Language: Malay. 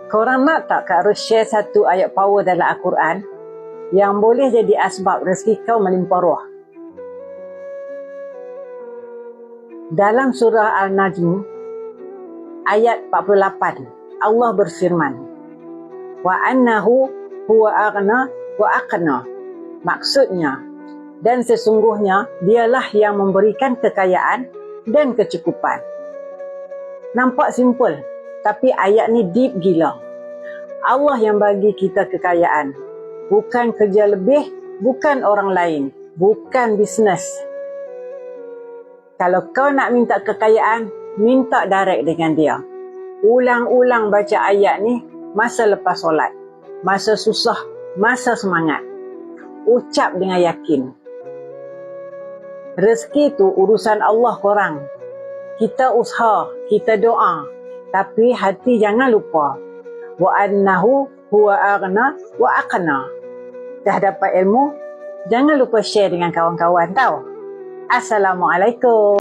Korang nak tak Kak Ros share satu ayat power dalam Al-Quran yang boleh jadi asbab rezeki kau melimpah ruah? Dalam surah Al-Najm ayat 48, Allah berfirman, wa annahu huwa aghna wa aqna. Maksudnya, dan sesungguhnya dialah yang memberikan kekayaan dan kecukupan. Nampak simple, tapi ayat ni deep gila. Allah yang bagi kita kekayaan, bukan kerja lebih, bukan orang lain, bukan bisnes. Kalau kau nak minta kekayaan, minta direct dengan dia. Ulang-ulang baca ayat ni masa lepas solat, masa susah, masa semangat. Ucap dengan yakin. Rezeki tu urusan Allah korang. Kita usaha, kita doa, tapi hati jangan lupa. Wa annahu huwa aghna wa aqna. Dah dapat ilmu, jangan lupa share dengan kawan-kawan tau. Assalamualaikum.